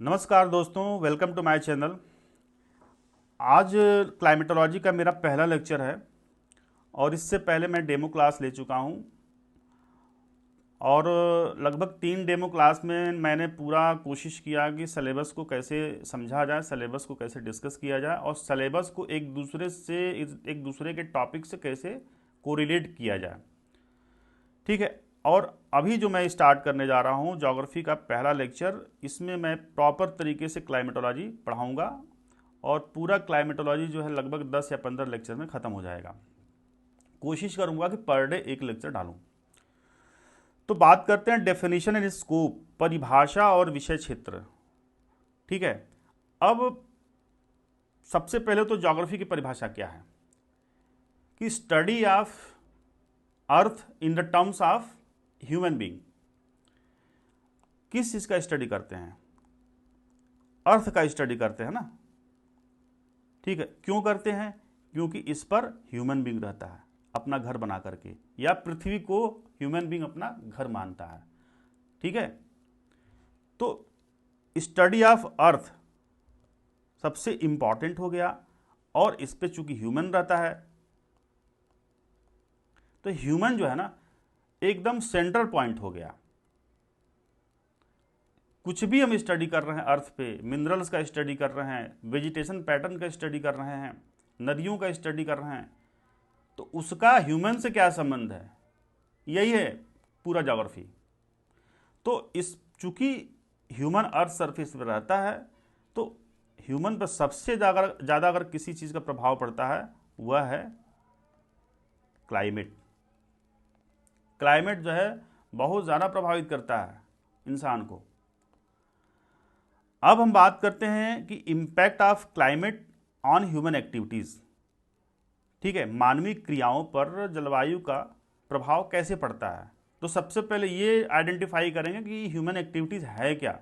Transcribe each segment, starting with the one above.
नमस्कार दोस्तों, welcome to my channel. आज क्लाइमेटोलॉजी का मेरा पहला लेक्चर है और इससे पहले मैं डेमो क्लास ले चुका हूं और लगभग 3 डेमो क्लास में मैंने पूरा कोशिश किया कि सिलेबस को कैसे समझा जाए, सिलेबस को कैसे डिस्कस किया जाए और सिलेबस को एक दूसरे के टॉपिक से कैसे कोरिलेट किया जाए। ठीक है। और अभी जो मैं स्टार्ट करने जा रहा हूँ ज्योग्राफी का पहला लेक्चर, इसमें मैं प्रॉपर तरीके से क्लाइमेटोलॉजी पढ़ाऊँगा और पूरा क्लाइमेटोलॉजी जो है लगभग 10 या 15 लेक्चर में ख़त्म हो जाएगा। कोशिश करूँगा कि पर डे एक लेक्चर डालूँ। तो बात करते हैं डेफिनेशन एंड स्कोप, परिभाषा और विषय क्षेत्र। ठीक है। अब सबसे पहले तो ज्योग्राफी की परिभाषा क्या है कि study of earth in the terms of human being. किस चीज का स्टडी करते हैं? अर्थ का स्टडी करते हैं ना। ठीक है। क्यों करते हैं? क्योंकि इस पर ह्यूमन बीइंग रहता है अपना घर बना करके, या पृथ्वी को ह्यूमन बीइंग अपना घर मानता है। ठीक है। तो स्टडी ऑफ अर्थ सबसे इंपॉर्टेंट हो गया और इस पे चूंकि ह्यूमन रहता है तो ह्यूमन जो है ना एकदम सेंट्रल पॉइंट हो गया। कुछ भी हम स्टडी कर रहे हैं अर्थ पे, मिनरल्स का स्टडी कर रहे हैं, वेजिटेशन पैटर्न का स्टडी कर रहे हैं, नदियों का स्टडी कर रहे हैं, तो उसका ह्यूमन से क्या संबंध है? यही है पूरा ज्योग्राफी। तो इस चूंकि ह्यूमन अर्थ सरफेस पर रहता है तो ह्यूमन पर सबसे ज़्यादा अगर किसी चीज़ का प्रभाव पड़ता है वह है क्लाइमेट। क्लाइमेट जो है बहुत ज़्यादा प्रभावित करता है इंसान को। अब हम बात करते हैं कि impact of climate on human activities. ठीक है। मानवीय क्रियाओं पर जलवायु का प्रभाव कैसे पड़ता है? तो सबसे पहले ये आइडेंटिफाई करेंगे कि ह्यूमन एक्टिविटीज़ है क्या।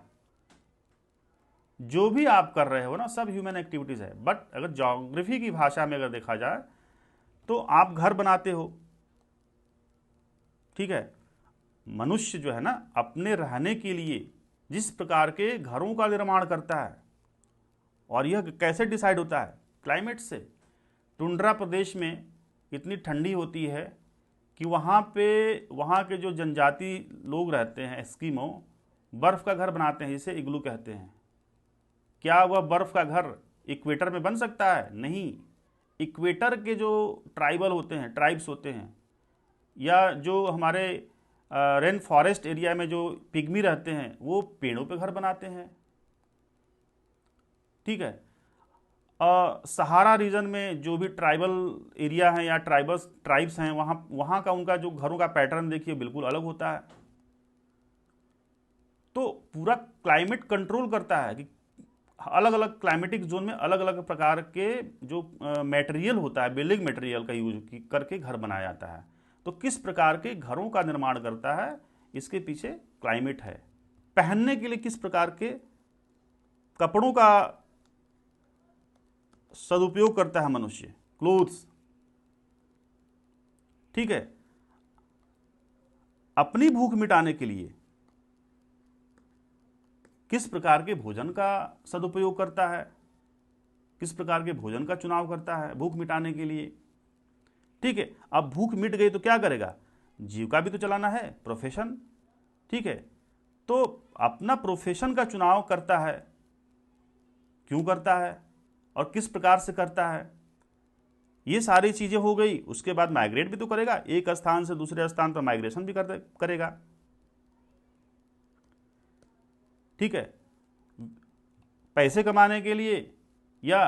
जो भी आप कर रहे हो ना सब ह्यूमन एक्टिविटीज़ है। बट अगर ज्योग्राफी की भाषा में अगर देखा जाए तो आप घर बनाते हो। ठीक है। मनुष्य जो है ना अपने रहने के लिए जिस प्रकार के घरों का निर्माण करता है, और यह कैसे डिसाइड होता है? क्लाइमेट से। टुंड्रा प्रदेश में इतनी ठंडी होती है कि वहाँ के जो जनजाति लोग रहते हैं एस्किमो, बर्फ़ का घर बनाते हैं जिसे इग्लू कहते हैं। क्या वह बर्फ़ का घर इक्वेटर में बन सकता है? नहीं। इक्वेटर के जो ट्राइबल होते हैं, ट्राइब्स होते हैं, या जो हमारे रेन फॉरेस्ट एरिया में जो पिग्मी रहते हैं वो पेड़ों पे घर बनाते हैं। ठीक है। सहारा रीजन में जो भी ट्राइबल एरिया है या ट्राइब्स हैं वहाँ का उनका जो घरों का पैटर्न देखिए बिल्कुल अलग होता है। तो पूरा क्लाइमेट कंट्रोल करता है कि अलग अलग क्लाइमेटिक जोन में अलग अलग प्रकार के जो मटेरियल होता है, बिल्डिंग मटेरियल का यूज करके घर बनाया जाता है। तो किस प्रकार के घरों का निर्माण करता है इसके पीछे क्लाइमेट है। पहनने के लिए किस प्रकार के कपड़ों का सदुपयोग करता है मनुष्य, क्लोथ्स। ठीक है। अपनी भूख मिटाने के लिए किस प्रकार के भोजन का सदुपयोग करता है, किस प्रकार के भोजन का चुनाव करता है भूख मिटाने के लिए। ठीक है। अब भूख मिट गई तो क्या करेगा? जीविका भी तो चलाना है, प्रोफेशन। ठीक है। तो अपना प्रोफेशन का चुनाव करता है। क्यों करता है और किस प्रकार से करता है? ये सारी चीजें हो गई। उसके बाद माइग्रेट भी तो करेगा, एक स्थान से दूसरे स्थान पर माइग्रेशन भी करेगा। ठीक है। पैसे कमाने के लिए या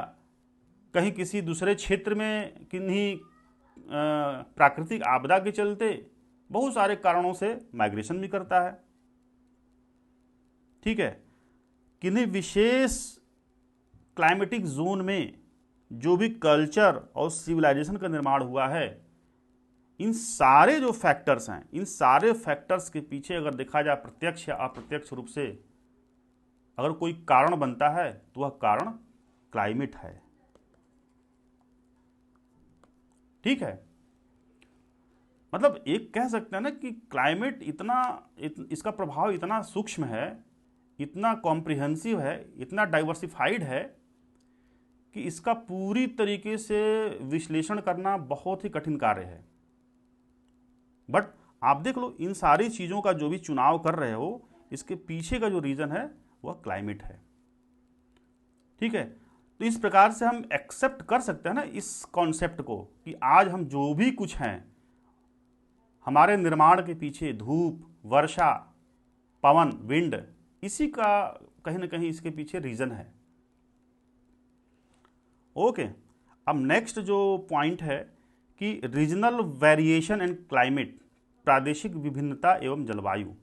कहीं किसी दूसरे क्षेत्र में किन्हीं प्राकृतिक आपदा के चलते बहुत सारे कारणों से माइग्रेशन भी करता है। ठीक है। किन्हीं विशेष क्लाइमेटिक जोन में जो भी कल्चर और सिविलाइजेशन का निर्माण हुआ है, इन सारे जो फैक्टर्स हैं, इन सारे फैक्टर्स के पीछे अगर देखा जाए प्रत्यक्ष या अप्रत्यक्ष रूप से अगर कोई कारण बनता है तो वह कारण क्लाइमेट है। ठीक है। मतलब एक कह सकते हैं ना कि क्लाइमेट इसका प्रभाव इतना सूक्ष्म है, इतना कॉम्प्रिहेंसिव है, इतना डाइवर्सिफाइड है कि इसका पूरी तरीके से विश्लेषण करना बहुत ही कठिन कार्य है। बट आप देख लो, इन सारी चीज़ों का जो भी चुनाव कर रहे हो, इसके पीछे का जो रीज़न है वह क्लाइमेट है। ठीक है, तो इस प्रकार से हम एक्सेप्ट कर सकते हैं ना इस कॉन्सेप्ट को कि आज हम जो भी कुछ हैं, हमारे निर्माण के पीछे धूप, वर्षा, पवन, विंड, इसी का कहीं ना कहीं इसके पीछे रीज़न है। ओके, अब नेक्स्ट जो पॉइंट है कि रीजनल वेरिएशन एंड क्लाइमेट, प्रादेशिक विभिन्नता एवं जलवायु।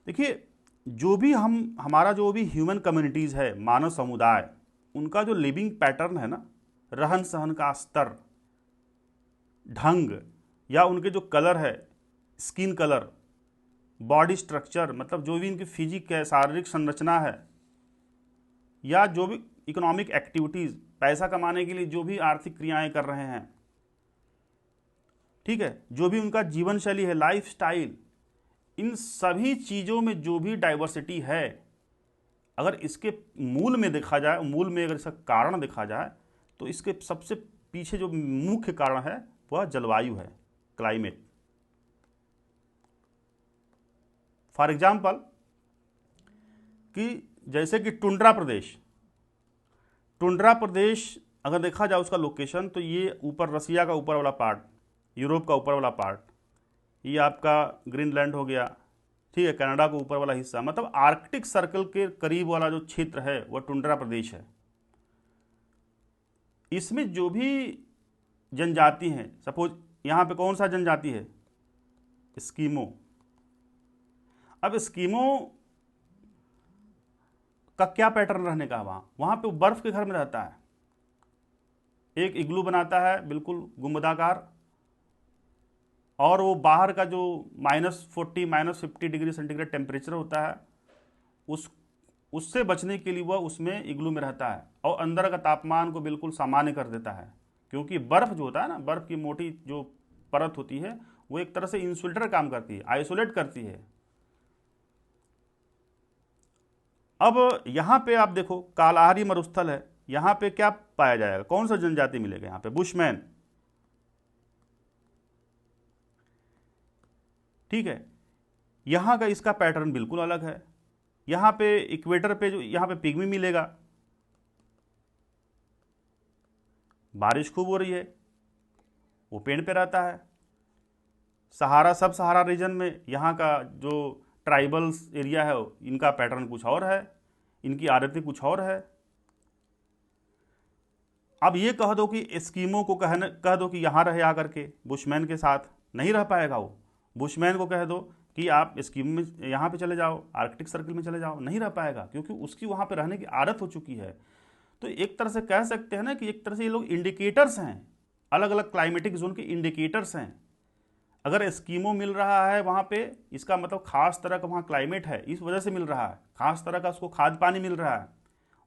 देखिए, जो भी हमारा जो भी ह्यूमन कम्युनिटीज़ है, मानव समुदाय, उनका जो लिविंग पैटर्न है ना, रहन सहन का स्तर, ढंग, या उनके जो कलर है, स्किन कलर, बॉडी स्ट्रक्चर, मतलब जो भी इनकी फिजिक है, शारीरिक संरचना है, या जो भी इकोनॉमिक एक्टिविटीज़, पैसा कमाने के लिए जो भी आर्थिक क्रियाएं कर रहे हैं, ठीक है, जो भी उनका जीवन शैली है, लाइफ स्टाइल, इन सभी चीज़ों में जो भी डाइवर्सिटी है, अगर इसके मूल में देखा जाए, मूल में अगर इसका कारण देखा जाए, तो इसके सबसे पीछे जो मुख्य कारण है वह जलवायु है, क्लाइमेट। फॉर एग्जाम्पल कि जैसे कि टुंड्रा प्रदेश अगर देखा जाए उसका लोकेशन, तो ये ऊपर रसिया का ऊपर वाला पार्ट, यूरोप का ऊपर वाला पार्ट, ये आपका ग्रीनलैंड हो गया, ठीक है, कनाडा का ऊपर वाला हिस्सा, मतलब आर्कटिक सर्कल के करीब वाला जो क्षेत्र है वह टुंड्रा प्रदेश है। इसमें जो भी जनजाति हैं, सपोज यहाँ पे कौन सा जनजाति है, एस्किमो। अब एस्किमो का क्या पैटर्न रहने का, वहाँ पे बर्फ के घर में रहता है, एक इग्लू बनाता है बिल्कुल गुंबदाकार, और वो बाहर का जो -40 -50 डिग्री सेंटीग्रेड टेम्परेचर होता है, उससे बचने के लिए वह उसमें इग्लू में रहता है, और अंदर का तापमान को बिल्कुल सामान्य कर देता है, क्योंकि बर्फ़ जो होता है ना, बर्फ़ की मोटी जो परत होती है वो एक तरह से इंसुलेटर काम करती है, आइसोलेट करती है। अब यहाँ पे आप देखो, कालाहारी मरुस्थल है, यहाँ पे क्या पाया जाएगा, कौन सा जनजाति मिलेगा यहाँ पे, बुशमैन, ठीक है। यहाँ का इसका पैटर्न बिल्कुल अलग है। यहाँ पे इक्वेटर पे जो यहाँ पे पिग्मी मिलेगा, बारिश खूब हो रही है, वो पेड़ पे रहता है। सहारा, सब सहारा रीजन में यहाँ का जो ट्राइबल्स एरिया है, इनका पैटर्न कुछ और है, इनकी आदतें कुछ और है। अब ये कह दो कि एस्किमो को कह दो कि यहाँ रहे आकर के बुशमैन के साथ, नहीं रह पाएगा वो। बुशमैन को कह दो कि आप एस्किमो में यहाँ पे चले जाओ, आर्कटिक सर्कल में चले जाओ, नहीं रह पाएगा, क्योंकि उसकी वहाँ पे रहने की आदत हो चुकी है। तो एक तरह से कह सकते हैं ना कि एक तरह से ये लोग इंडिकेटर्स हैं, अलग अलग क्लाइमेटिक जोन के इंडिकेटर्स हैं। अगर एस्किमो मिल रहा है वहाँ पे, इसका मतलब खास तरह का वहाँ क्लाइमेट है, इस वजह से मिल रहा है, खास तरह का उसको खाद्य पानी मिल रहा है,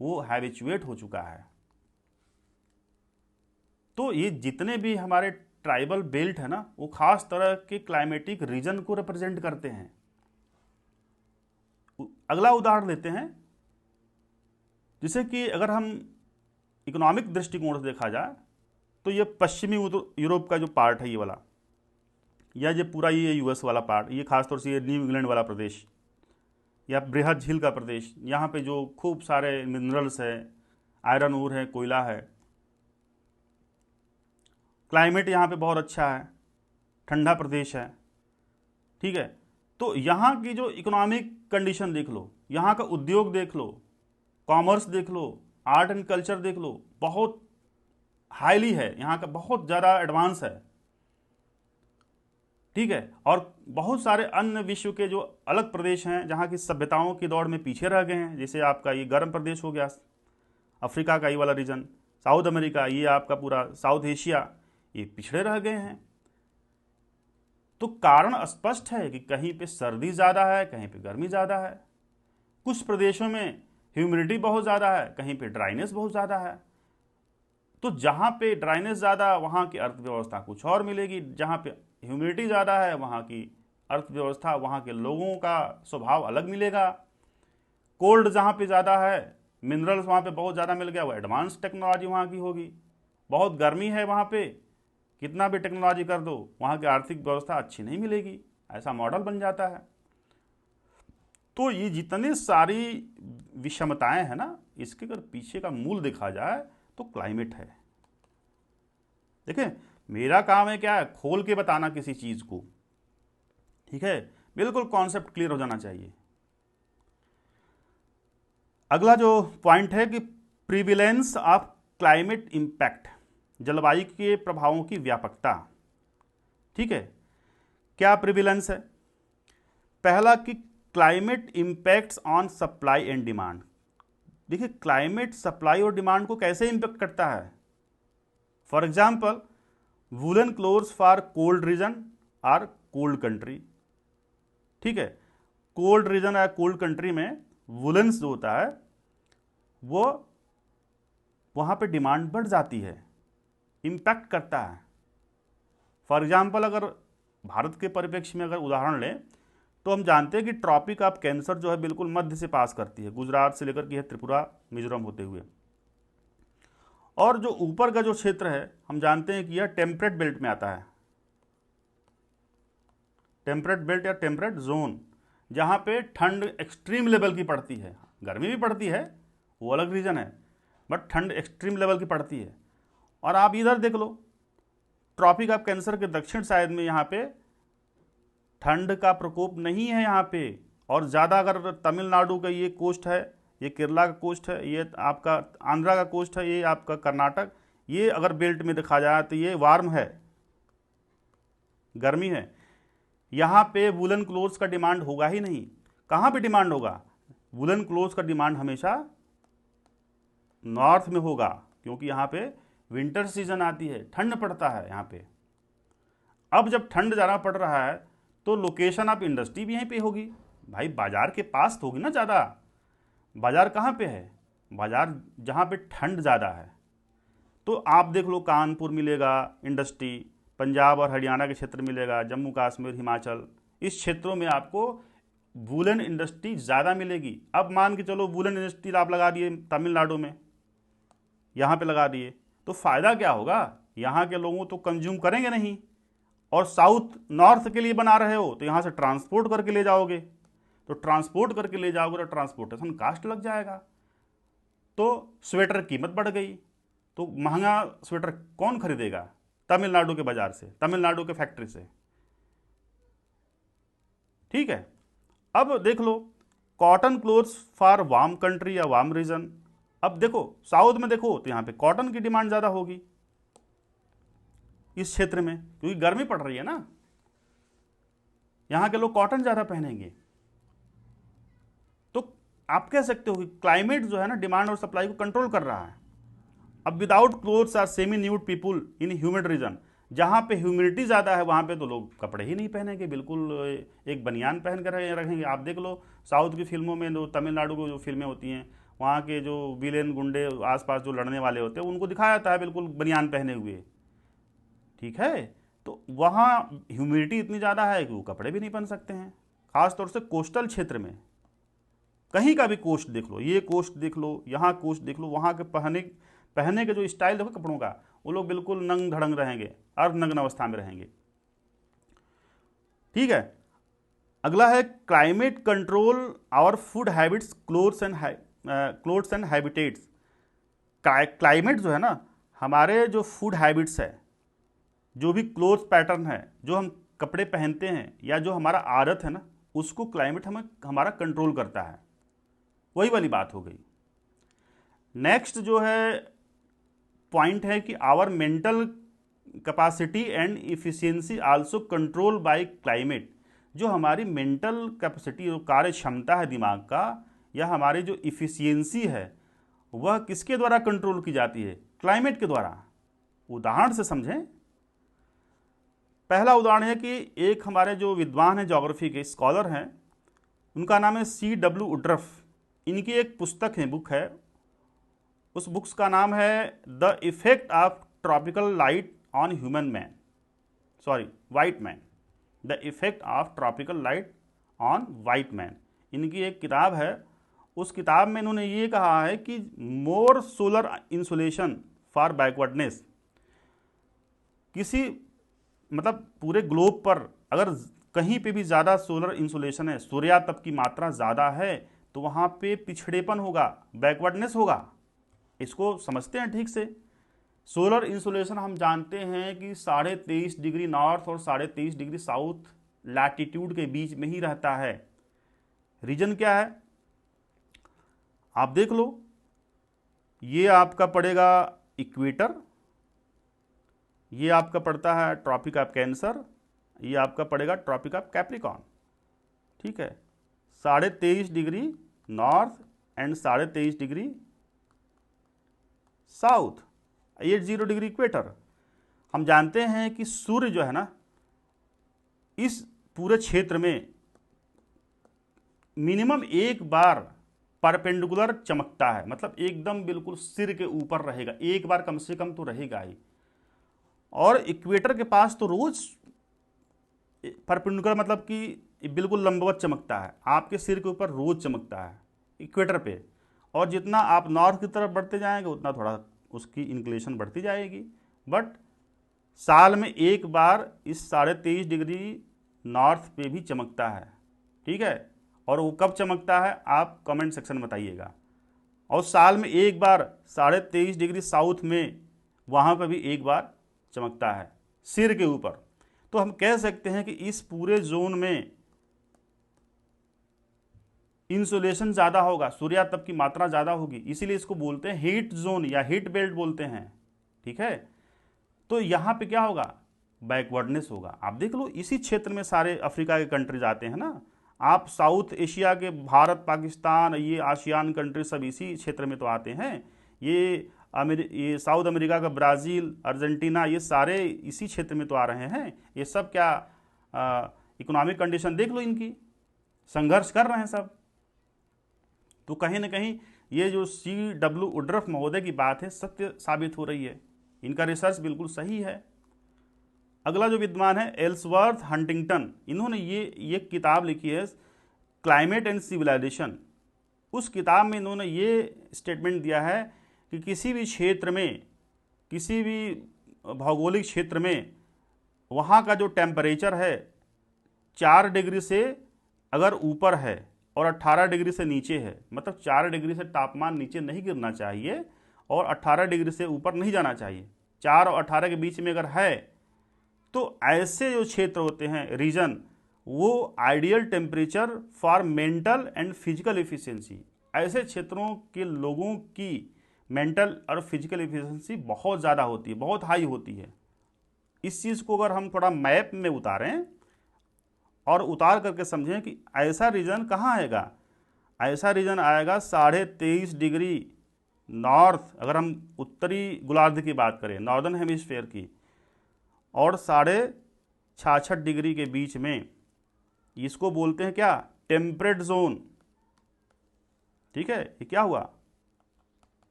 वो हैबिचुएट हो चुका है। तो ये जितने भी हमारे ट्राइबल बेल्ट है ना, वो खास तरह के क्लाइमेटिक रीजन को रिप्रेजेंट करते हैं। अगला उदाहरण लेते हैं, जैसे कि अगर हम इकोनॉमिक दृष्टिकोण से देखा जाए, तो ये पश्चिमी यूरोप का जो पार्ट है ये वाला, या ये पूरा ये यूएस वाला पार्ट, ये खासतौर से ये न्यू इंग्लैंड वाला प्रदेश, या बृहद झील का प्रदेश, यहाँ पे जो खूब सारे मिनरल्स है, आयरन ओर है, कोयला है, क्लाइमेट यहाँ पे बहुत अच्छा है, ठंडा प्रदेश है, ठीक है। तो यहाँ की जो इकोनॉमिक कंडीशन देख लो, यहाँ का उद्योग देख लो, कॉमर्स देख लो, आर्ट एंड कल्चर देख लो, बहुत हाईली है, यहाँ का बहुत ज़्यादा एडवांस है, ठीक है। और बहुत सारे अन्य विश्व के जो अलग प्रदेश हैं जहाँ की सभ्यताओं की दौड़ में पीछे रह गए हैं, जैसे आपका ये गर्म प्रदेश हो गया, अफ्रीका का ये वाला रीजन, साउथ अमेरिका, ये आपका पूरा साउथ एशिया, ये पिछड़े रह गए हैं। तो कारण स्पष्ट है कि कहीं पे सर्दी ज़्यादा है, कहीं पे गर्मी ज़्यादा है, कुछ प्रदेशों में ह्यूमिडिटी बहुत ज़्यादा है, कहीं पे ड्राइनेस बहुत ज़्यादा है। तो जहाँ पे ड्राइनेस ज़्यादा, वहाँ की अर्थव्यवस्था कुछ और मिलेगी, जहाँ पे ह्यूमिडिटी ज़्यादा है, वहाँ की अर्थव्यवस्था, वहाँ के लोगों का स्वभाव अलग मिलेगा। कोल्ड जहाँ पे ज़्यादा है, मिनरल्स वहाँ पे बहुत ज़्यादा मिल गया, वो एडवांस टेक्नोलॉजी वहाँ की होगी। बहुत गर्मी है वहाँ पे, कितना भी टेक्नोलॉजी कर दो वहाँ की आर्थिक व्यवस्था अच्छी नहीं मिलेगी, ऐसा मॉडल बन जाता है। तो ये जितनी सारी विषमताएं हैं ना, इसके अगर पीछे का मूल देखा जाए तो क्लाइमेट है। देखें, मेरा काम है क्या है, खोल के बताना किसी चीज को, ठीक है, बिल्कुल कॉन्सेप्ट क्लियर हो जाना चाहिए। अगला जो पॉइंट है कि प्रिविलेंस ऑफ क्लाइमेट इंपैक्ट, जलवायु के प्रभावों की व्यापकता। ठीक है, क्या प्रिविलेंस है? पहला कि climate impacts on supply and demand. देखिए, क्लाइमेट सप्लाई और डिमांड को कैसे इंपैक्ट करता है। For example, woollen clothes for cold region or cold country. ठीक है, कोल्ड रीजन या कोल्ड कंट्री में वुलन्स जो होता है वो वहां पे डिमांड बढ़ जाती है, इंपैक्ट करता है। फॉर एग्जाम्पल, अगर भारत के परिप्रेक्ष्य में अगर उदाहरण लें तो हम जानते हैं कि ट्रॉपिक ऑफ कैंसर जो है बिल्कुल मध्य से पास करती है, गुजरात से लेकर के त्रिपुरा मिजोरम होते हुए। और जो ऊपर का जो क्षेत्र है हम जानते हैं कि यह टेम्परेट बेल्ट में आता है, टेम्परेट बेल्ट या टेम्परेट जोन, जहाँ पे ठंड एक्सट्रीम लेवल की पड़ती है। गर्मी भी पड़ती है, वो अलग रीजन है, बट ठंड एक्सट्रीम लेवल की पड़ती है। और आप इधर देख लो, ट्रॉपिक ऑफ कैंसर के दक्षिण साइड में यहाँ पे ठंड का प्रकोप नहीं है यहाँ पे। और ज़्यादा अगर तमिलनाडु का ये कोस्ट है, ये केरला का कोस्ट है, ये आपका आंध्रा का कोस्ट है, ये आपका कर्नाटक, ये अगर बेल्ट में देखा जाए तो ये वार्म है, गर्मी है। यहाँ पे वुलन क्लोथ्स का डिमांड होगा ही नहीं। कहाँ पे डिमांड होगा? वुलन क्लोथ्स का डिमांड हमेशा नॉर्थ में होगा, क्योंकि यहाँ पे विंटर सीजन आती है, ठंड पड़ता है यहाँ पे। अब जब ठंड ज़्यादा पड़ रहा है तो लोकेशन ऑफ इंडस्ट्री भी यहीं पे होगी भाई, बाजार के पास तो होगी ना ज़्यादा। बाजार कहाँ पे है? बाजार जहाँ पे ठंड ज़्यादा है। तो आप देख लो, कानपुर मिलेगा इंडस्ट्री, पंजाब और हरियाणा के क्षेत्र मिलेगा, जम्मू कश्मीर, हिमाचल, इस क्षेत्रों में आपको वूलन इंडस्ट्री ज़्यादा मिलेगी। अब मान के चलो वूलन इंडस्ट्री आप लगा दिए तमिलनाडु में, यहाँ पे लगा दिए, तो फ़ायदा क्या होगा? यहाँ के लोगों तो कंज्यूम करेंगे नहीं, और साउथ नॉर्थ के लिए बना रहे हो तो यहाँ से ट्रांसपोर्ट करके ले जाओगे, तो ट्रांसपोर्ट करके ले जाओगे तो ट्रांसपोर्टेशन कास्ट लग जाएगा, तो स्वेटर कीमत बढ़ गई, तो महंगा स्वेटर कौन खरीदेगा? तमिलनाडु के बाजार से, तमिलनाडु के फैक्ट्री से। ठीक है, अब देख लो, cotton clothes for warm country या वार्म रीजन। अब देखो साउथ में देखो तो यहाँ पे कॉटन की डिमांड ज़्यादा होगी इस क्षेत्र में, क्योंकि गर्मी पड़ रही है ना, यहाँ के लोग कॉटन ज़्यादा पहनेंगे। तो आप कह सकते हो कि क्लाइमेट जो है ना डिमांड और सप्लाई को कंट्रोल कर रहा है। अब without clothes or semi nude people in humid region, जहाँ पे ह्यूमिडिटी ज़्यादा है वहाँ पे तो लोग कपड़े ही नहीं पहनेंगे, बिल्कुल एक बनियान पहन कर रहेंगे। आप देख लो साउथ की फिल्मों में, जो तमिलनाडु की जो फिल्में होती हैं, वहाँ के जो विलेन गुंडे आसपास जो लड़ने वाले होते हैं उनको दिखाया जाता है बिल्कुल बनियान पहने हुए। ठीक है, तो वहाँ ह्यूमिडिटी इतनी ज़्यादा है कि वो कपड़े भी नहीं पहन सकते हैं। खासतौर से कोस्टल क्षेत्र में, कहीं का भी कोस्ट देख लो, ये कोस्ट देख लो, यहाँ कोस्ट देख लो, वहाँ के पहनने के जो स्टाइल देखो कपड़ों का, वो लोग बिल्कुल नंग धड़ंग रहेंगे, अर्धनग्न अवस्था में रहेंगे। ठीक है, अगला है climate control our food habits, clothes and habitats. Climate जो है ना, हमारे जो फूड हैबिट्स है, जो भी क्लोथ पैटर्न है, जो हम कपड़े पहनते हैं या जो हमारा आदत है ना, उसको क्लाइमेट हमें हमारा कंट्रोल करता है। वही वाली बात हो गई। नेक्स्ट जो है पॉइंट है कि our mental capacity and efficiency also control by climate. जो हमारी मेंटल कैपेसिटी, जो कार्य क्षमता है दिमाग का, या हमारी जो इफिशियंसी है, वह किसके द्वारा कंट्रोल की जाती है? क्लाइमेट के द्वारा। उदाहरण से समझें। पहला उदाहरण है कि एक हमारे जो विद्वान हैं, ज्योग्राफी के स्कॉलर हैं, उनका नाम है C.W. वुड्रफ। इनकी एक पुस्तक है, बुक है, उस बुक्स का नाम है the effect of tropical light on human man, sorry white man, the effect of tropical light on white man. इनकी एक किताब है, उस किताब में इन्होंने ये कहा है कि मोर सोलर इंसुलेशन फॉर बैकवर्डनेस, किसी मतलब पूरे ग्लोब पर अगर कहीं पे भी ज़्यादा सोलर इंसुलेशन है, सूर्यातप की मात्रा ज़्यादा है, तो वहाँ पे पिछड़ेपन होगा, बैकवर्डनेस होगा। इसको समझते हैं ठीक से। सोलर इंसुलेशन हम जानते हैं कि 23.5 डिग्री नॉर्थ और 23.5 डिग्री साउथ लैटिट्यूड के बीच में ही रहता है। रीजन क्या है आप देख लो, ये आपका पड़ेगा इक्वेटर, ये आपका पड़ता है ट्रॉपिक ऑफ कैंसर, ये आपका पड़ेगा ट्रॉपिक ऑफ कैप्रिकॉन। ठीक है, 23.5 degree north and 23.5 degree south, 80 degree equator. हम जानते हैं कि सूर्य जो है ना, इस पूरे क्षेत्र में मिनिमम एक बार परपेंडिकुलर चमकता है, मतलब एकदम बिल्कुल सिर के ऊपर रहेगा, एक बार कम से कम तो रहेगा ही। और इक्वेटर के पास तो रोज परपेंडिकुलर मतलब कि बिल्कुल लंबवत चमकता है, आपके सिर के ऊपर रोज चमकता है इक्वेटर पे। और जितना आप नॉर्थ की तरफ बढ़ते जाएंगे उतना थोड़ा उसकी इंक्लेशन बढ़ती जाएगी, बट साल में एक बार इस 23.5 डिग्री नॉर्थ पे भी चमकता है। ठीक है, और वो कब चमकता है आप कमेंट सेक्शन में बताइएगा। और साल में एक बार 23.5 डिग्री साउथ में वहाँ पर भी एक बार चमकता है सिर के ऊपर। तो हम कह सकते हैं कि इस पूरे जोन में इंसुलेशन ज़्यादा होगा, सूर्यातप की मात्रा ज़्यादा होगी, इसीलिए इसको बोलते हैं हीट जोन या हीट बेल्ट बोलते हैं। ठीक है, तो यहाँ पे क्या होगा, बैकवर्डनेस होगा। आप देख लो इसी क्षेत्र में सारे अफ्रीका के कंट्रीज आते हैं ना, आप साउथ एशिया के भारत पाकिस्तान ये आसियान कंट्री सब इसी क्षेत्र में तो आते हैं, ये साउथ अमेरिका का ब्राज़ील अर्जेंटीना ये सारे इसी क्षेत्र में तो आ रहे हैं। ये सब क्या इकोनॉमिक कंडीशन देख लो इनकी, संघर्ष कर रहे हैं सब। तो कहीं ना कहीं ये जो C.W. वुड्रफ महोदय की बात है सत्य साबित हो रही है, इनका रिसर्च बिल्कुल सही है। अगला जो विद्वान है एल्सवर्थ हंटिंगटन, इन्होंने ये किताब लिखी है क्लाइमेट एंड सिविलाइजेशन। उस किताब में इन्होंने ये स्टेटमेंट दिया है कि किसी भी क्षेत्र में, किसी भी भौगोलिक क्षेत्र में वहाँ का जो टेम्परेचर है 4 डिग्री से अगर ऊपर है और 18 डिग्री से नीचे है, मतलब 4 डिग्री से तापमान नीचे नहीं गिरना चाहिए और 18 डिग्री से ऊपर नहीं जाना चाहिए, 4 और 18 के बीच में अगर है, तो ऐसे जो क्षेत्र होते हैं रीजन, वो ideal temperature for mental and physical efficiency. ऐसे क्षेत्रों के लोगों की मेंटल और फिजिकल एफिशिएंसी बहुत ज़्यादा होती है, बहुत हाई होती है। इस चीज़ को अगर हम थोड़ा मैप में उतारें और उतार करके समझें कि ऐसा रीजन कहाँ आएगा, ऐसा रीजन आएगा 23.5 डिग्री नॉर्थ, अगर हम उत्तरी गोलार्ध की बात करें, नॉर्दर्न हेमिस्फेयर की, और 66.5 डिग्री के बीच में, इसको बोलते हैं क्या, टेम्परेट जोन। ठीक है, ये क्या हुआ,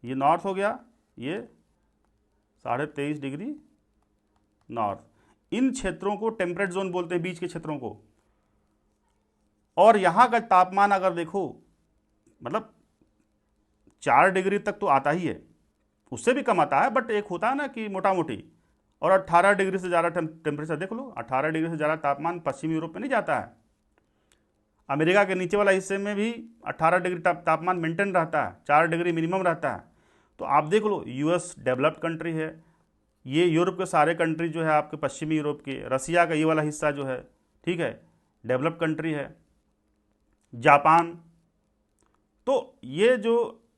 ये नॉर्थ हो गया, ये 23.5 डिग्री नॉर्थ। इन क्षेत्रों को टेम्परेट जोन बोलते हैं, बीच के क्षेत्रों को। और यहाँ का तापमान अगर देखो, मतलब 4 डिग्री तक तो आता ही है, उससे भी कम आता है, बट एक होता है ना कि मोटा मोटी। और 18 डिग्री से ज़्यादा टेम्परेचर देख लो, 18 डिग्री से ज़्यादा तापमान पश्चिमी यूरोप में नहीं जाता है। अमेरिका के नीचे वाला हिस्से में भी 18 डिग्री तापमान मेंटेन रहता है, 4 डिग्री मिनिमम रहता है। तो आप देख लो यूएस डेवलप्ड कंट्री है, ये यूरोप के सारे कंट्री जो है आपके पश्चिमी यूरोप के, रसिया का ये वाला हिस्सा जो है, ठीक है, डेवलप्ड कंट्री है, जापान। तो ये जो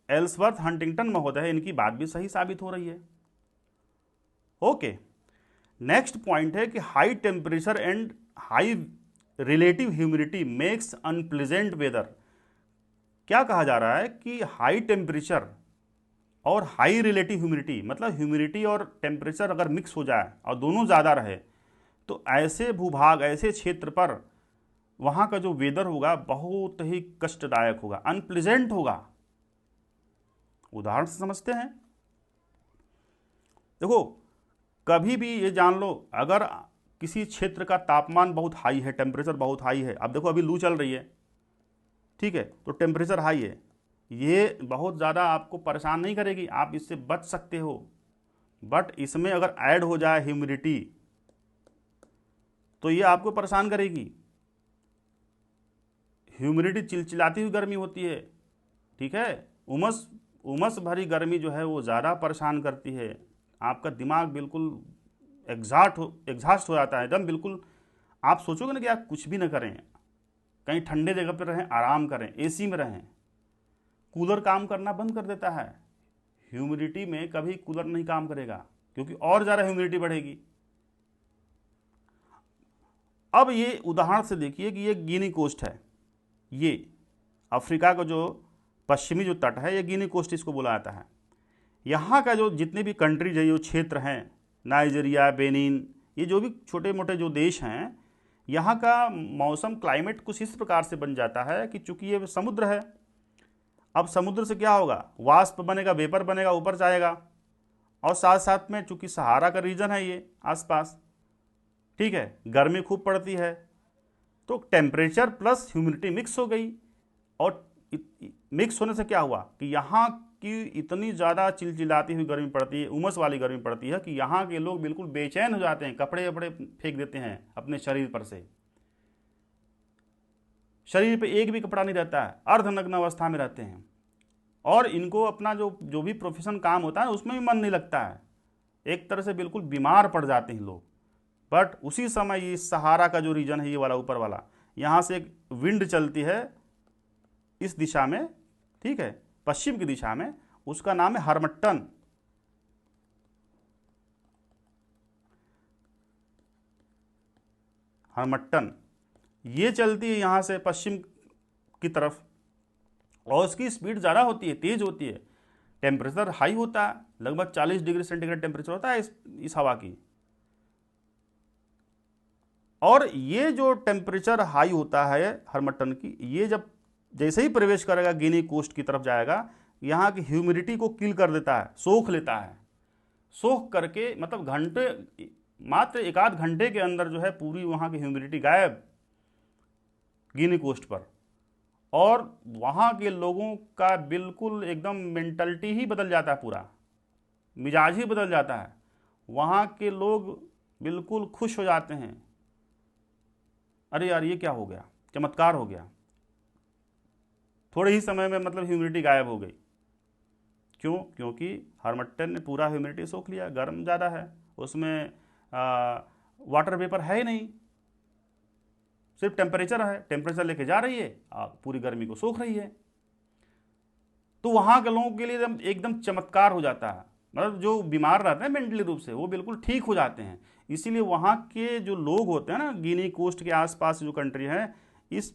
एल्सवर्थ हंटिंगटन महोदय है, इनकी बात भी सही साबित हो रही है। ओके, नेक्स्ट पॉइंट है कि high temperature and high relative humidity makes unpleasant weather. क्या कहा जा रहा है कि हाई टेम्परेचर और हाई रिलेटिव ह्यूमिडिटी, मतलब ह्यूमिडिटी और टेम्परेचर अगर मिक्स हो जाए और दोनों ज़्यादा रहे, तो ऐसे भूभाग, ऐसे क्षेत्र पर वहाँ का जो वेदर होगा बहुत ही कष्टदायक होगा, अनप्लेजेंट होगा। उदाहरण से समझते हैं, देखो कभी भी ये जान लो, अगर किसी क्षेत्र का तापमान बहुत हाई है, टेम्परेचर बहुत हाई है, अब देखो अभी लू चल रही है, ठीक है, तो टेम्परेचर हाई है, ये बहुत ज़्यादा आपको परेशान नहीं करेगी, आप इससे बच सकते हो। बट इसमें अगर ऐड हो जाए ह्यूमिडिटी तो ये आपको परेशान करेगी। ह्यूमिडिटी चिलचिलाती हुई गर्मी होती है, ठीक है, उमस उमस भरी गर्मी जो है वो ज़्यादा परेशान करती है। आपका दिमाग बिल्कुल एग्जॉस्ट हो जाता है एकदम, बिल्कुल आप सोचोगे ना कि आप कुछ भी ना करें, कहीं ठंडे जगह पर रहें, आराम करें, एसी में रहें। कूलर काम करना बंद कर देता है, ह्यूमिडिटी में कभी कूलर नहीं काम करेगा क्योंकि और ज़्यादा ह्यूमिडिटी बढ़ेगी। अब ये उदाहरण से देखिए कि ये गिनी कोस्ट है, ये अफ्रीका का जो पश्चिमी जो तट है ये गिनी कोस्ट इसको बोला जाता है। यहाँ का जो जितने भी कंट्रीज है, जो क्षेत्र हैं, नाइजीरिया, बेनिन, ये जो भी छोटे मोटे जो देश हैं, यहाँ का मौसम क्लाइमेट कुछ इस प्रकार से बन जाता है कि चूंकि ये समुद्र है, अब समुद्र से क्या होगा, वाष्प बनेगा, वेपर बनेगा, ऊपर जाएगा, और साथ साथ में चूंकि सहारा का रीजन है ये आसपास, ठीक है, गर्मी खूब पड़ती है, तो टेम्परेचर प्लस ह्यूमिडिटी मिक्स हो गई। और मिक्स होने से क्या हुआ कि यहाँ की इतनी ज़्यादा चिलचिलाती हुई गर्मी पड़ती है, उमस वाली गर्मी पड़ती है कि यहाँ के लोग बिल्कुल बेचैन हो जाते हैं, कपड़े वपड़े फेंक देते हैं अपने शरीर पर से, शरीर पे एक भी कपड़ा नहीं रहता है, अर्धनग्न अवस्था में रहते हैं, और इनको अपना जो भी प्रोफेशन काम होता है उसमें भी मन नहीं लगता है, एक तरह से बिल्कुल बीमार पड़ जाते हैं लोग। बट उसी समय ये सहारा का जो रीजन है, ये वाला ऊपर वाला, यहाँ से एक विंड चलती है इस दिशा में, ठीक है, पश्चिम की दिशा में, उसका नाम है हरमट्टन। हरमट्टन ये चलती है यहाँ से पश्चिम की तरफ, और उसकी स्पीड ज़्यादा होती है, तेज होती है, टेम्परेचर हाई होता है, लगभग 40 डिग्री सेंटीग्रेड टेम्परेचर होता है इस हवा की। और ये जो टेम्परेचर हाई होता है हरमट्टन की, ये जब जैसे ही प्रवेश करेगा गिनी कोस्ट की तरफ जाएगा, यहाँ की ह्यूमिडिटी को किल कर देता है, सोख लेता है, सोख करके मतलब घंटे, मात्र एक आध घंटे के अंदर जो है पूरी वहाँ की ह्यूमिडिटी गायब गिनी कोस्ट पर। और वहाँ के लोगों का बिल्कुल एकदम मेंटलिटी ही बदल जाता है, पूरा मिजाज ही बदल जाता है, वहाँ के लोग बिल्कुल खुश हो जाते हैं, अरे यार ये क्या हो गया, चमत्कार हो गया, थोड़े ही समय में मतलब ह्यूमिडिटी गायब हो गई। क्यों? क्योंकि हरमट्टन ने पूरा ह्यूमिडिटी सोख लिया, गर्म ज़्यादा है, उसमें वाटर वेपर है ही नहीं, सिर्फ टेम्परेचर है, टेम्परेचर लेके जा रही है, पूरी गर्मी को सोख रही है। तो वहाँ के लोगों के लिए एकदम चमत्कार हो जाता है, मतलब जो बीमार रहते हैं मेंटली रूप से वो बिल्कुल ठीक हो जाते हैं। इसीलिए वहाँ के जो लोग होते हैं ना, गिनी कोस्ट के आसपास जो कंट्री है, इस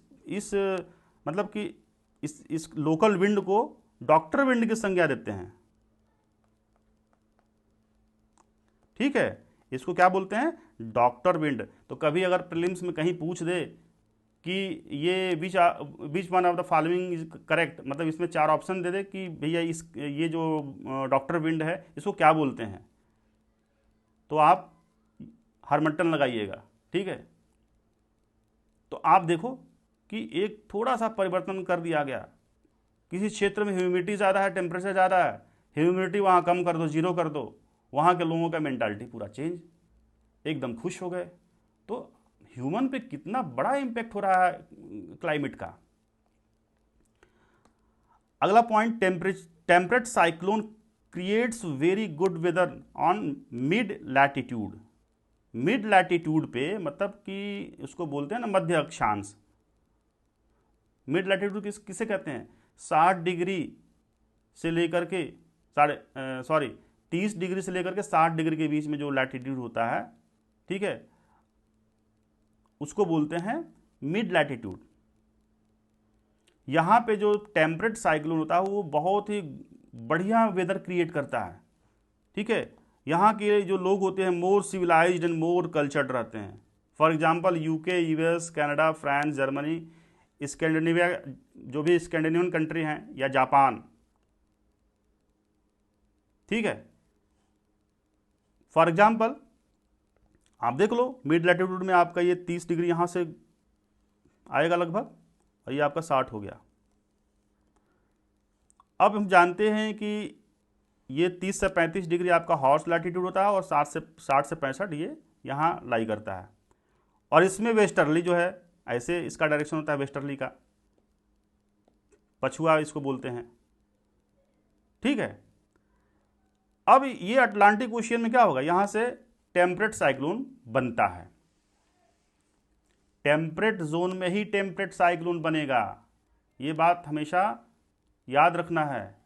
मतलब कि इस लोकल विंड को डॉक्टर विंड की संज्ञा देते हैं, ठीक है, इसको क्या बोलते हैं, डॉक्टर विंड। तो कभी अगर प्रीलिम्स में कहीं पूछ दे कि ये which one of the following is correct, मतलब इसमें 4 ऑप्शन दे दे कि भैया ये जो डॉक्टर विंड है इसको क्या बोलते हैं, तो आप हरमट्टन लगाइएगा, ठीक है। तो आप देखो कि एक थोड़ा सा परिवर्तन कर दिया गया, किसी क्षेत्र में ह्यूमिडिटी ज़्यादा है, टेम्परेचर ज़्यादा है, ह्यूमिडिटी वहाँ कम कर दो, जीरो कर दो, वहाँ के लोगों का मेंटालिटी पूरा चेंज, एकदम खुश हो गए। तो ह्यूमन पे कितना बड़ा इम्पैक्ट हो रहा है क्लाइमेट का। अगला point, temperate cyclone creates very good weather on mid latitude. Mid latitude पे मतलब कि उसको बोलते हैं ना मध्य अक्षांश। मिड लैटिट्यूड किसे कहते हैं, 60 डिग्री से लेकर के 30 डिग्री से लेकर के 60 डिग्री के बीच में जो लैटिट्यूड होता है, ठीक है, उसको बोलते हैं मिड लैटिट्यूड। यहाँ पे जो टेम्परेट साइक्लोन होता है वो बहुत ही बढ़िया वेदर क्रिएट करता है, ठीक है। यहाँ के जो लोग होते हैं मोर सिविलाइज्ड एंड मोर कल्चर्ड रहते हैं। For example UK, US, Canada, France, Germany, Scandinavia, जो भी स्कैंडिनेवियन कंट्री हैं, या जापान, ठीक है। फॉर एग्जांपल आप देख लो मिड लैटिट्यूड में आपका ये 30 डिग्री यहाँ से आएगा लगभग, और ये आपका 60 हो गया, अब हम जानते हैं कि ये 30 से 35 डिग्री आपका हॉर्स लैटिट्यूड होता है और 60 से 65 ये यहाँ लाई करता है। और इसमें वेस्टर्ली जो है, ऐसे इसका डायरेक्शन होता है वेस्टर्ली का, पछुआ इसको बोलते हैं, ठीक है। अब ये अटलांटिक ओशियन में क्या होगा, यहाँ से टेम्परेट साइक्लोन बनता है। टेम्परेट जोन में ही टेम्परेट साइक्लोन बनेगा, ये बात हमेशा याद रखना है।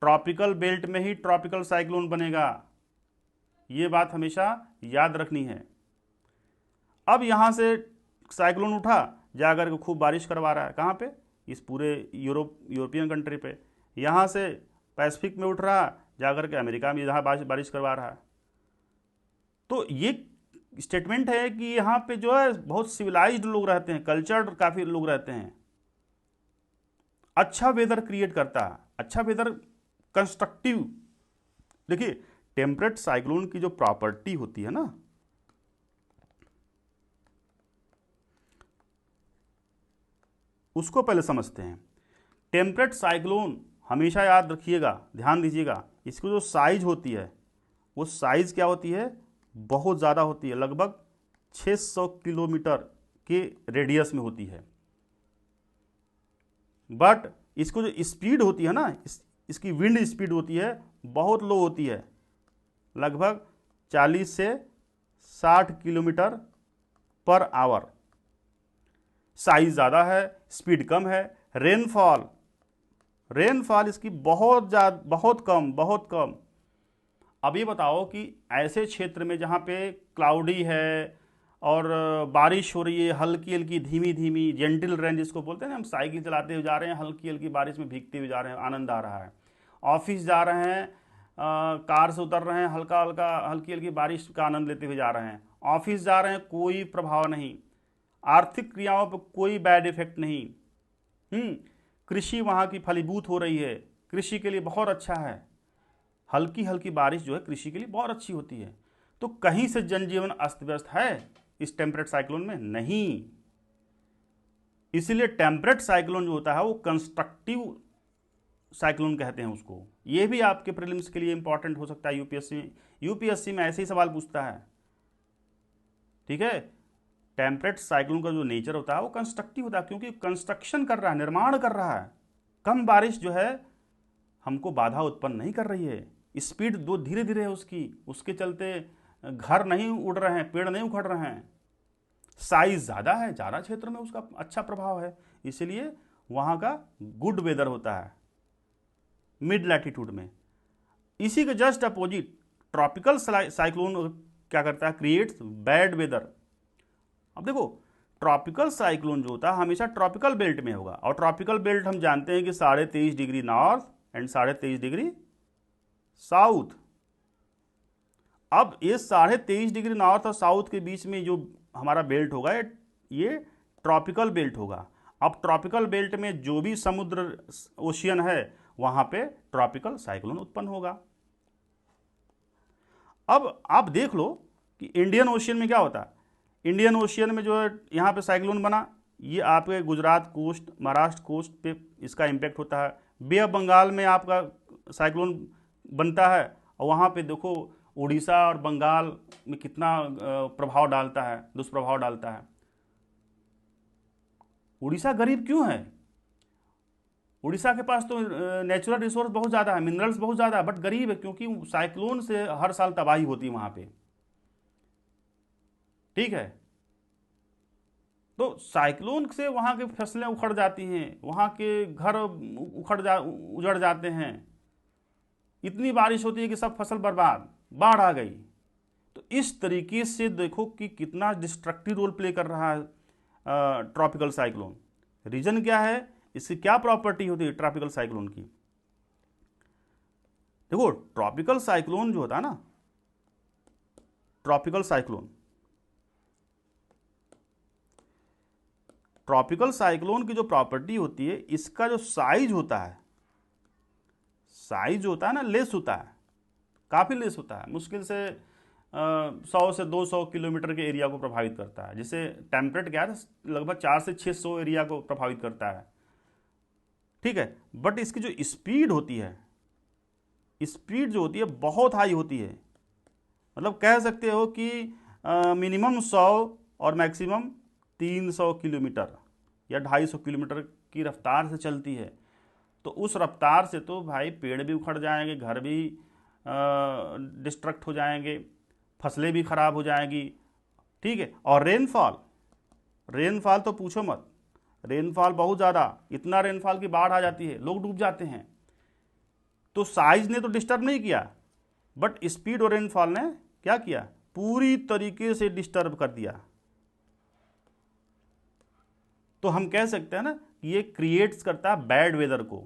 ट्रॉपिकल बेल्ट में ही ट्रॉपिकल साइक्लोन बनेगा, ये बात हमेशा याद रखनी है। अब यहाँ से साइक्लोन उठा, जाकर के खूब बारिश करवा रहा है, कहाँ पे, इस पूरे यूरोपियन कंट्री पे। यहाँ से पैसिफिक में उठ रहा, जाकर के अमेरिका में यहाँ बारिश करवा रहा है। तो ये स्टेटमेंट है कि यहाँ पे जो है बहुत सिविलाइज्ड लोग रहते हैं, कल्चर्ड काफ़ी लोग रहते हैं, अच्छा वेदर क्रिएट करता है, अच्छा वेदर कंस्ट्रक्टिव। देखिए टेम्परेट साइक्लोन की जो प्रॉपर्टी होती है ना, उसको पहले समझते हैं। टेम्परेट साइक्लोन हमेशा याद रखिएगा, ध्यान दीजिएगा, इसकी जो साइज होती है वो साइज क्या होती है, बहुत ज़्यादा होती है, लगभग 600 किलोमीटर के रेडियस में होती है। बट इसको जो स्पीड होती है ना, इसकी विंड स्पीड होती है बहुत लो होती है, लगभग 40 से 60 किलोमीटर पर आवर। साइज ज़्यादा है, स्पीड कम है। रेनफॉल इसकी बहुत कम। अब ये बताओ कि ऐसे क्षेत्र में जहाँ पे क्लाउडी है और बारिश हो रही है, हल्की हल्की धीमी धीमी, जेंटल रेन जिसको बोलते हैं ना, हम साइकिल चलाते हुए जा रहे हैं, हल्की हल्की बारिश में भीगते हुए जा रहे हैं, आनंद आ रहा है। ऑफिस जा रहे हैं, कार से उतर रहे हैं, हल्की हल्की बारिश का आनंद लेते हुए जा रहे हैं। ऑफिस जा रहे हैं, कोई प्रभाव नहीं, आर्थिक क्रियाओं पर कोई बैड इफेक्ट नहीं। कृषि वहाँ की फलीभूत हो रही है, कृषि के लिए बहुत अच्छा है। हल्की हल्की बारिश जो है कृषि के लिए बहुत अच्छी होती है। तो कहीं से जनजीवन अस्त व्यस्त है इस टेम्परेट साइक्लोन में? नहीं। इसलिए टेम्परेट साइक्लोन जो होता है वो कंस्ट्रक्टिव साइक्लोन कहते हैं उसको। ये भी आपके प्रीलिम्स के लिए इंपॉर्टेंट हो सकता है, यूपीएससी में ऐसे ही सवाल पूछता है, ठीक है। टेम्परेट साइक्लोन का जो नेचर होता है वो कंस्ट्रक्टिव होता है, क्योंकि कंस्ट्रक्शन कर रहा है, निर्माण कर रहा है। कम बारिश जो है हमको बाधा उत्पन्न नहीं कर रही है, स्पीड दो धीरे धीरे है उसके चलते घर नहीं उड़ रहे हैं, पेड़ नहीं उखड़ रहे हैं। साइज ज़्यादा है, ज़्यादा क्षेत्र में उसका अच्छा प्रभाव है, इसलिए वहाँ का गुड वेदर होता है मिड लैटिट्यूड में। इसी के जस्ट अपोजिट ट्रॉपिकल साइक्लोन क्या करता है, क्रिएट्स बैड वेदर। अब देखो ट्रॉपिकल साइक्लोन जो होता है हमेशा ट्रॉपिकल बेल्ट में होगा, और ट्रॉपिकल बेल्ट हम जानते हैं कि 23.5 degree north and 23.5 degree south. अब ये 23.5 डिग्री नॉर्थ और साउथ के बीच में जो हमारा बेल्ट होगा ये ट्रॉपिकल बेल्ट होगा। अब ट्रॉपिकल बेल्ट में जो भी समुद्र ओशियन है वहां पे ट्रॉपिकल साइक्लोन उत्पन्न होगा। अब आप देख लो कि इंडियन ओशियन में क्या होता है। इंडियन ओशियन में जो है यहाँ पे साइक्लोन बना, ये आपके गुजरात कोस्ट, महाराष्ट्र कोस्ट पे इसका इम्पैक्ट होता है। बे ऑफ बंगाल में आपका साइक्लोन बनता है, और वहाँ पे देखो उड़ीसा और बंगाल में कितना प्रभाव डालता है, दुष्प्रभाव डालता है। उड़ीसा गरीब क्यों है? उड़ीसा के पास तो नेचुरल रिसोर्स बहुत ज़्यादा है, मिनरल्स बहुत ज़्यादा है, बट गरीब है क्योंकि साइक्लोन से हर साल तबाही होती है वहाँ पे, ठीक है। तो साइक्लोन से वहाँ की फसलें उखड़ जाती हैं, वहाँ के घर उजड़ जाते हैं, इतनी बारिश होती है कि सब फसल बर्बाद, बाढ़ आ गई। तो इस तरीके से देखो कि कितना डिस्ट्रक्टिव रोल प्ले कर रहा है ट्रॉपिकल साइक्लोन। रीजन क्या है, इसकी क्या प्रॉपर्टी होती है ट्रॉपिकल साइक्लोन की? देखो ट्रॉपिकल साइक्लोन जो होता है ना, ट्रॉपिकल साइक्लोन की जो प्रॉपर्टी होती है, इसका जो साइज होता है ना, लेस होता है, काफ़ी लेस होता है, मुश्किल से 100 से 200 किलोमीटर के एरिया को प्रभावित करता है। जैसे टेम्परेट क्या है, लगभग 4 से 600 एरिया को प्रभावित करता है, ठीक है, बट इसकी जो स्पीड होती है, स्पीड जो होती है बहुत हाई होती है। मतलब कह सकते हो कि मिनिमम 100 और मैक्सिमम 300 किलोमीटर या 250 किलोमीटर की रफ्तार से चलती है। तो उस रफ्तार से तो भाई पेड़ भी उखड़ जाएंगे, घर भी डिस्ट्रक्ट हो जाएंगे, फसलें भी खराब हो जाएंगी। ठीक है, और रेनफॉल, रेनफॉल तो पूछो मत, रेनफॉल बहुत ज़्यादा, इतना रेनफॉल की बाढ़ आ जाती है, लोग डूब जाते हैं। तो साइज ने तो डिस्टर्ब नहीं किया, बट स्पीड और रेनफॉल ने क्या किया, पूरी तरीके से डिस्टर्ब कर दिया। तो हम कह सकते हैं ना कि ये क्रिएट्स करता है बैड वेदर को।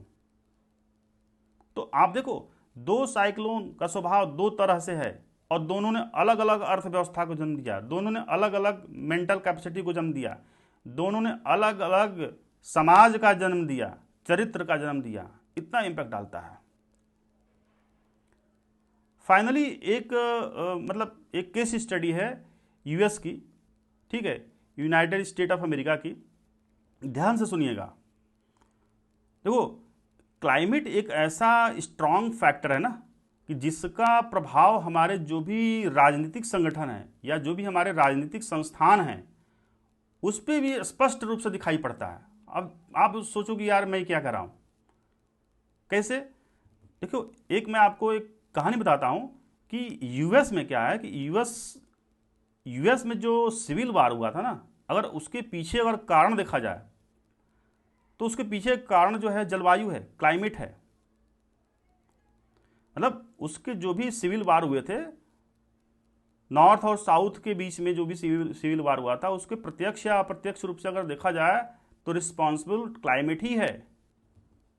तो आप देखो, दो साइक्लोन का स्वभाव दो तरह से है और दोनों ने अलग अलग अर्थव्यवस्था को जन्म दिया, दोनों ने अलग अलग मेंटल कैपेसिटी को जन्म दिया, दोनों ने अलग अलग समाज का जन्म दिया, चरित्र का जन्म दिया, इतना इंपैक्ट डालता है। फाइनली एक मतलब एक केस स्टडी है यूएस की, ठीक है, यूनाइटेड स्टेट ऑफ अमेरिका की। ध्यान से सुनिएगा। देखो, क्लाइमेट एक ऐसा स्ट्रॉन्ग फैक्टर है ना कि जिसका प्रभाव हमारे जो भी राजनीतिक संगठन है या जो भी हमारे राजनीतिक संस्थान हैं उस पर भी स्पष्ट रूप से दिखाई पड़ता है। अब आप सोचो कि यार मैं क्या कर रहा हूँ, कैसे? देखो, एक मैं आपको एक कहानी बताता हूँ कि यूएस में क्या है कि यूएस में जो सिविल वार हुआ था ना, अगर उसके पीछे अगर कारण देखा जाए तो उसके पीछे कारण जो है जलवायु है, क्लाइमेट है। मतलब उसके जो भी सिविल वार हुए थे, नॉर्थ और साउथ के बीच में जो भी सिविल वार हुआ था, उसके प्रत्यक्ष या अप्रत्यक्ष रूप से अगर देखा जाए तो रिस्पॉन्सिबल क्लाइमेट ही है।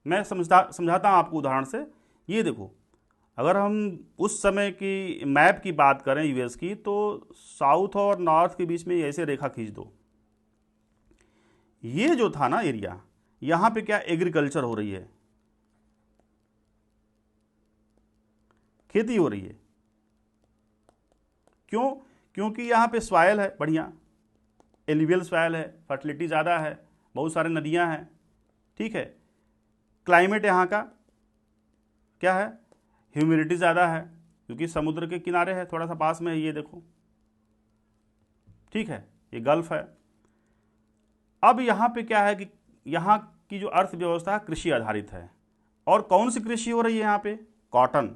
मैं समझाता हूँ आपको उदाहरण से। ये देखो, अगर हम उस समय की मैप की बात करें यूएस की, तो साउथ और नॉर्थ के बीच में ऐसे रेखा खींच दो। ये जो था ना एरिया, यहां पे क्या एग्रीकल्चर हो रही है, खेती हो रही है। क्यों? क्योंकि यहां पे सॉइल है बढ़िया, एल्यूवियल सॉइल है, फर्टिलिटी ज़्यादा है, बहुत सारे नदियां हैं। ठीक है, क्लाइमेट यहाँ का क्या है, ह्यूमिडिटी ज़्यादा है क्योंकि समुद्र के किनारे है, थोड़ा सा पास में है, ये देखो। ठीक है, ये गल्फ है। अब यहाँ पे क्या है कि यहाँ की जो अर्थव्यवस्था कृषि आधारित है। और कौन सी कृषि हो रही है यहाँ पे? कॉटन।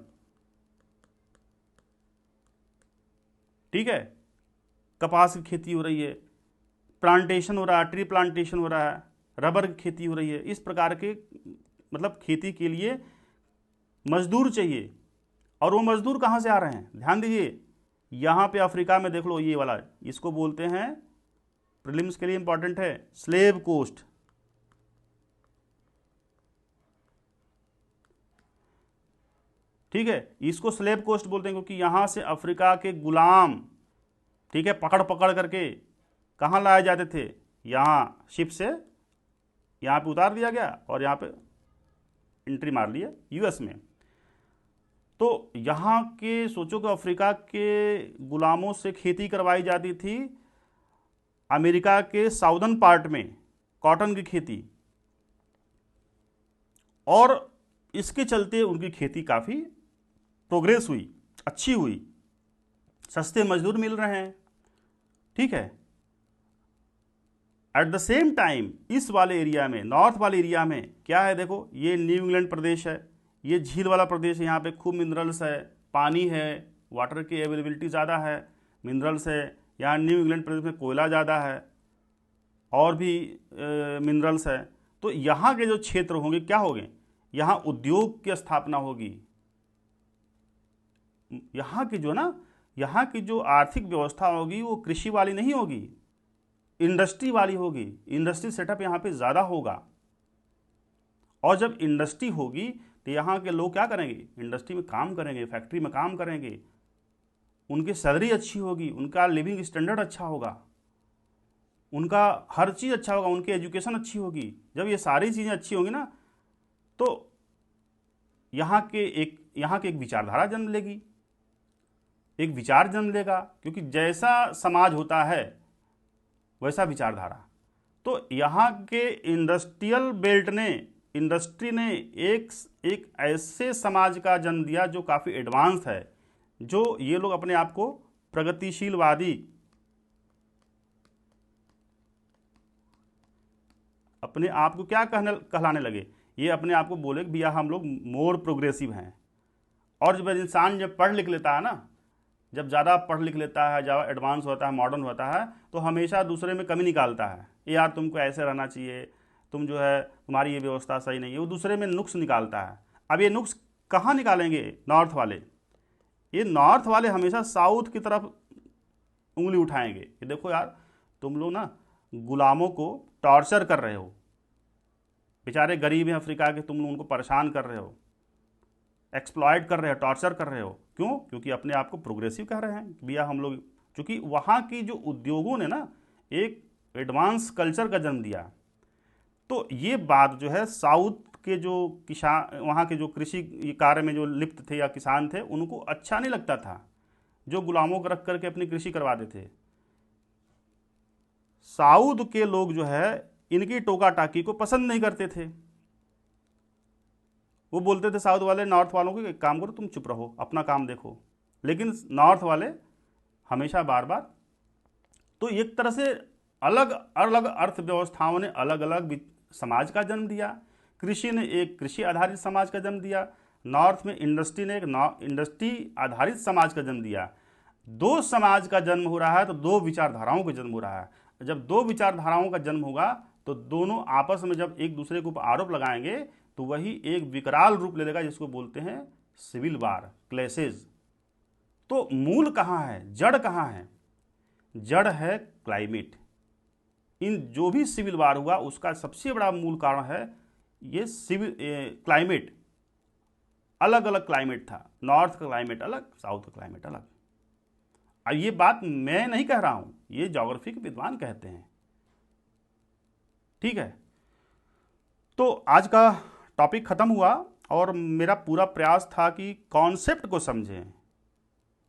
ठीक है, कपास की खेती हो रही है, प्लांटेशन हो रहा है, ट्री प्लांटेशन हो रहा है, रबर की खेती हो रही है। इस प्रकार के मतलब खेती के लिए मजदूर चाहिए। और वो मजदूर कहाँ से आ रहे हैं? ध्यान दीजिए, यहाँ पे अफ्रीका में देख लो, ये वाला, इसको बोलते हैं, प्रीलिम्स के लिए इंपॉर्टेंट है, स्लेव कोस्ट। ठीक है, इसको स्लेव कोस्ट बोलते हैं क्योंकि यहां से अफ्रीका के गुलाम, ठीक है, पकड़ पकड़ करके कहाँ लाए जाते थे? यहाँ शिप से यहाँ पे उतार दिया गया और यहाँ पे एंट्री मार लिया यूएस में। तो यहाँ के सोचो कि अफ्रीका के गुलामों से खेती करवाई जाती थी अमेरिका के साउदर्न पार्ट में, कॉटन की खेती। और इसके चलते उनकी खेती काफ़ी प्रोग्रेस हुई, अच्छी हुई, सस्ते मजदूर मिल रहे हैं। ठीक है, एट द सेम टाइम इस वाले एरिया में, नॉर्थ वाले एरिया में क्या है? देखो, ये न्यू इंग्लैंड प्रदेश है, ये झील वाला प्रदेश है, यहाँ पे खूब मिनरल्स है, पानी है, वाटर की अवेलेबिलिटी ज़्यादा है, मिनरल्स है। यहाँ न्यू इंग्लैंड प्रदेश में कोयला ज़्यादा है और भी मिनरल्स है। तो यहाँ के जो क्षेत्र होंगे क्या होंगे? यहाँ उद्योग की स्थापना होगी। यहाँ की जो ना, यहाँ की जो आर्थिक व्यवस्था होगी वो कृषि वाली नहीं होगी, इंडस्ट्री वाली होगी। इंडस्ट्री सेटअप यहाँ पे ज़्यादा होगा। और जब इंडस्ट्री होगी तो यहाँ के लोग क्या करेंगे? इंडस्ट्री में काम करेंगे, फैक्ट्री में काम करेंगे, उनकी सैलरी अच्छी होगी, उनका लिविंग स्टैंडर्ड अच्छा होगा, उनका हर चीज़ अच्छा होगा, उनकी एजुकेशन अच्छी होगी। जब ये सारी चीज़ें अच्छी होंगी ना, तो यहाँ के एक विचारधारा जन्म लेगी, एक विचार जन्म लेगा, क्योंकि जैसा समाज होता है वैसा विचारधारा। तो यहाँ के इंडस्ट्रियल बेल्ट ने इंडस्ट्री ने एक एक ऐसे समाज का जन्म दिया जो काफ़ी एडवांस है, जो ये लोग अपने आप को प्रगतिशीलवादी, अपने आप को क्या कहलाने लगे, ये अपने आप को बोले कि भैया हम लोग मोर प्रोग्रेसिव हैं। और जब इंसान जब पढ़ लिख लेता है ना, जब ज़्यादा पढ़ लिख लेता है, ज़्यादा एडवांस होता है, मॉडर्न होता है, तो हमेशा दूसरे में कमी निकालता है, यार तुमको ऐसे रहना चाहिए, तुम जो है तुम्हारी ये व्यवस्था सही नहीं है, वो दूसरे में नुक्स निकालता है। अब ये नुक्स कहाँ निकालेंगे नॉर्थ वाले? ये नॉर्थ वाले हमेशा साउथ की तरफ उंगली उठाएंगे कि देखो यार तुम लोग ना गुलामों को टॉर्चर कर रहे हो, बेचारे गरीब हैं अफ्रीका के, तुम लोग उनको परेशान कर रहे हो, एक्सप्लॉयट कर रहे हो, टॉर्चर कर रहे हो। क्यों? क्योंकि अपने आप को प्रोग्रेसिव कह रहे हैं भैया हम लोग, क्योंकि वहाँ की जो उद्योगों ने ना एक एडवांस कल्चर का जन्म दिया। तो ये बात जो है साउथ के जो किसान, वहाँ के जो कृषि कार्य में जो लिप्त थे या किसान थे, उनको अच्छा नहीं लगता था, जो गुलामों को रख करके अपनी कृषि करवाते थे। साउथ के लोग जो है इनकी टोका टाकी को पसंद नहीं करते थे। वो बोलते थे साउथ वाले नॉर्थ वालों को, एक काम करो तुम चुप रहो, अपना काम देखो। लेकिन नॉर्थ वाले हमेशा बार बार, तो एक तरह से अलग अलग अर्थव्यवस्थाओं ने अलग अलग समाज का जन्म दिया। कृषि ने एक कृषि आधारित समाज का जन्म दिया, नॉर्थ में इंडस्ट्री ने एक इंडस्ट्री आधारित समाज का जन्म दिया। दो समाज का जन्म हो रहा है तो दो विचारधाराओं का जन्म हो रहा है। जब दो विचारधाराओं का जन्म होगा तो दोनों आपस में जब एक दूसरे के ऊपर आरोप लगाएंगे तो वही एक विकराल रूप ले लेगा, जिसको बोलते हैं सिविल वार, क्लैशेज। तो मूल कहाँ है, जड़ कहाँ है? जड़ है क्लाइमेट। इन जो भी सिविल वार हुआ उसका सबसे बड़ा मूल कारण है ये सिविल क्लाइमेट। अलग अलग क्लाइमेट था, नॉर्थ का क्लाइमेट अलग, साउथ का क्लाइमेट अलग। अब ये बात मैं नहीं कह रहा हूं, ये ज्योग्राफी के विद्वान कहते हैं। ठीक है, तो आज का टॉपिक खत्म हुआ और मेरा पूरा प्रयास था कि कॉन्सेप्ट को समझें।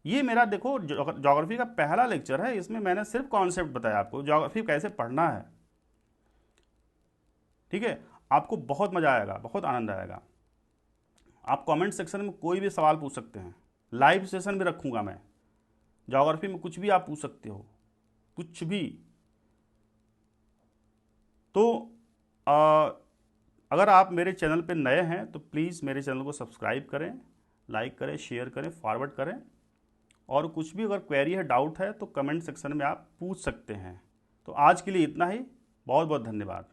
ये मेरा देखो ज्योग्राफी का पहला लेक्चर है, इसमें मैंने सिर्फ कॉन्सेप्ट बताया आपको, ज्योग्राफी कैसे पढ़ना है। ठीक है, आपको बहुत मजा आएगा, बहुत आनंद आएगा। आप कमेंट सेक्शन में कोई भी सवाल पूछ सकते हैं, लाइव सेशन भी रखूंगा मैं, ज्योग्राफी में कुछ भी आप पूछ सकते हो, कुछ भी। तो अगर आप मेरे चैनल पे नए हैं तो प्लीज़ मेरे चैनल को सब्सक्राइब करें, लाइक करें, शेयर करें, फॉरवर्ड करें। और कुछ भी अगर क्वेरी है, डाउट है तो कमेंट सेक्शन में आप पूछ सकते हैं। तो आज के लिए इतना ही, बहुत बहुत धन्यवाद।